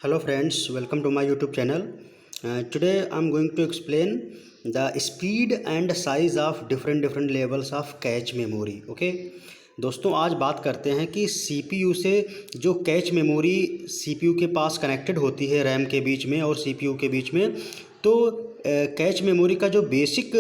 Hello friends, welcome to my YouTube channel. Today I'm going to explain the speed and size of different levels of cache memory. Okay? दोस्तों आज बात करते हैं कि CPU से जो कैच मेमोरी CPU के पास कनेक्टेड होती है रैम के बीच में और CPU के बीच में, तो कैच मेमोरी का जो बेसिक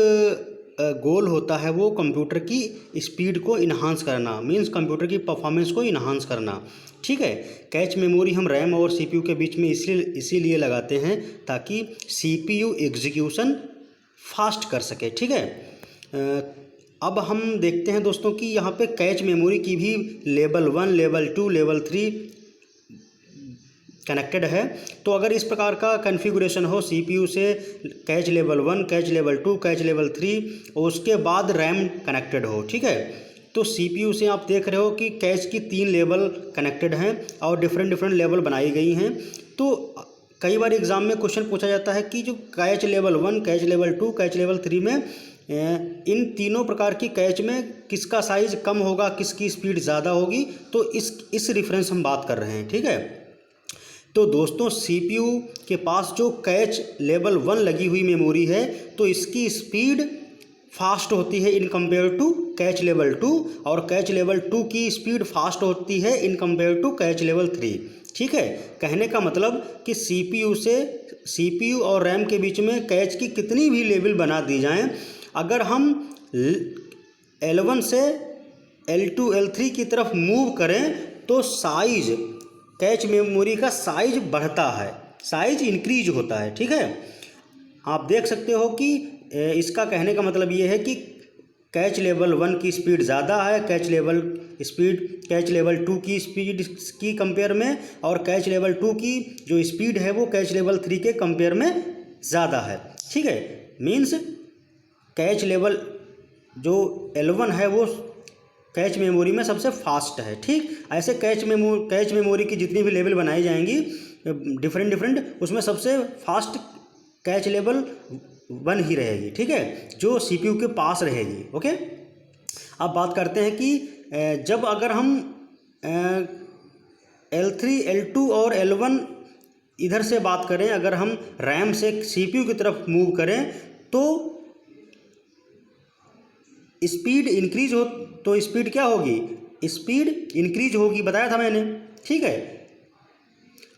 गोल होता है वो कंप्यूटर की स्पीड को इन्हांस करना, मींस कंप्यूटर की परफॉर्मेंस को इन्हांस करना। ठीक है, कैच मेमोरी हम रैम और सीपीयू के बीच में इसीलिए लगाते हैं ताकि सीपीयू एग्जीक्यूशन फास्ट कर सके। ठीक है, अब हम देखते हैं दोस्तों कि यहाँ पे कैच मेमोरी की भी लेवल 1, लेवल 2, लेवल 3 कनेक्टेड है। तो अगर इस प्रकार का कॉन्फ़िगरेशन हो सीपीयू से catch level 1, catch level 2, catch level 3 और उसके बाद रैम कनेक्टेड हो, ठीक है, तो सीपीयू से आप देख रहे हो कि कैच की 3 लेवल कनेक्टेड हैं और डिफरेंट लेवल बनाई गई हैं। तो कई बार एग्ज़ाम में क्वेश्चन पूछा जाता है कि जो catch level 1, catch level 2, catch level 3 में इन तीनों प्रकार की कैच में किसका साइज़ कम होगा, किसकी स्पीड ज़्यादा होगी, तो इस रेफरेंस हम बात कर रहे हैं। ठीक है, तो दोस्तों सीपीयू के पास जो कैच लेवल 1 लगी हुई मेमोरी है तो इसकी स्पीड फास्ट होती है in compare to catch level 2 और कैच लेवल 2 की स्पीड फास्ट होती है in compare to catch level 3। ठीक है, कहने का मतलब कि सीपीयू और रैम के बीच में कैच की कितनी भी लेवल बना दी जाएं, अगर हम L1 से L2 L3 की तरफ मूव करें तो साइज कैच मेमोरी का साइज बढ़ता है, साइज इंक्रीज होता है। ठीक है, आप देख सकते हो कि इसका कहने का मतलब ये है कि कैच लेवल 1 की स्पीड ज़्यादा है कैच लेवल 2 की स्पीड की कंपेयर में, और कैच लेवल 2 की जो स्पीड है वो कैच लेवल 3 के कंपेयर में ज़्यादा है। ठीक है, मीन्स कैच लेवल जो L1 है वो कैच मेमोरी में सबसे फास्ट है। ठीक, ऐसे कैच मेमोरी की जितनी भी लेवल बनाई जाएंगी डिफरेंट, उसमें सबसे फास्ट कैच लेवल 1 ही रहेगी। ठीक है, जो सीपीयू के पास रहेगी। ओके, अब बात करते हैं कि जब अगर हम L3, L2 और L1 इधर से बात करें, अगर हम रैम से सीपीयू की तरफ मूव करें तो स्पीड इंक्रीज हो, तो स्पीड क्या होगी, स्पीड इंक्रीज होगी, बताया था मैंने। ठीक है,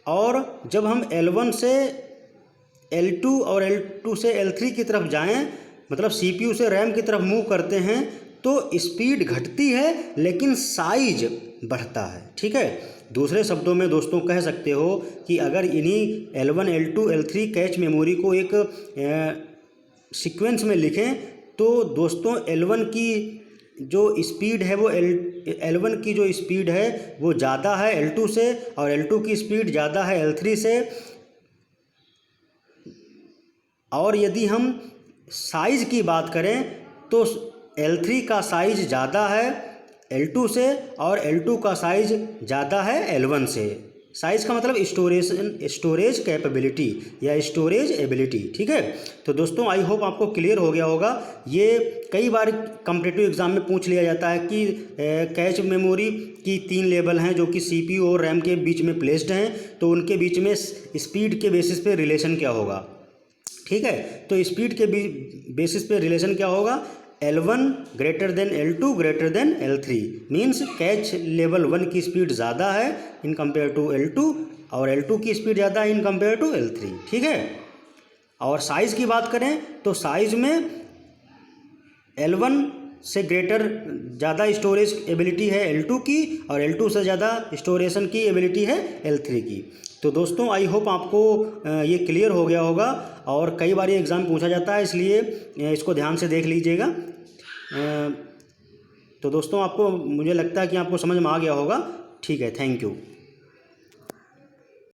और जब हम L1 से L2 और L2 से L3 की तरफ जाएं, मतलब सीपीयू से रैम की तरफ मूव करते हैं तो स्पीड घटती है लेकिन साइज बढ़ता है। ठीक है, दूसरे शब्दों में दोस्तों कह सकते हो कि अगर इन्हीं L1, L2, L3 cache memory को एक सीक्वेंस में लिखें तो दोस्तों L1 की जो स्पीड है वो L1 की जो स्पीड है वो ज़्यादा है L2 से, और L2 की स्पीड ज़्यादा है L3 से। और यदि हम साइज़ की बात करें तो L3 का साइज़ ज़्यादा है L2 से और L2 का साइज़ ज़्यादा है L1 से। साइज़ का मतलब स्टोरेज कैपेबिलिटी या स्टोरेज एबिलिटी। ठीक है, तो दोस्तों आई होप आपको क्लियर हो गया होगा। ये कई बार कॉम्पिटिटिव एग्ज़ाम में पूछ लिया जाता है कि कैच मेमोरी की 3 लेवल हैं जो कि सीपीयू और रैम के बीच में प्लेस्ड हैं, तो उनके बीच में स्पीड के बेसिस पे रिलेशन क्या होगा। ठीक है, तो स्पीड के बेसिस पे रिलेशन क्या होगा, L1 greater than L2 greater than L3, means catch level 1 की स्पीड ज़्यादा है इन कंपेयर टू L2 और L2 की स्पीड ज़्यादा है इन कंपेयर टू L3। ठीक है, और साइज़ की बात करें तो साइज़ में L1 से ग्रेटर ज़्यादा स्टोरेज एबिलिटी है L2 की और L2 से ज़्यादा स्टोरेशन की एबिलिटी है L3 की। तो दोस्तों आई होप आपको ये क्लियर हो गया होगा, और कई बार ये एग्ज़ाम पूछा जाता है इसलिए इसको ध्यान से देख लीजिएगा। तो दोस्तों मुझे लगता है कि आपको समझ में आ गया होगा। ठीक है, थैंक यू।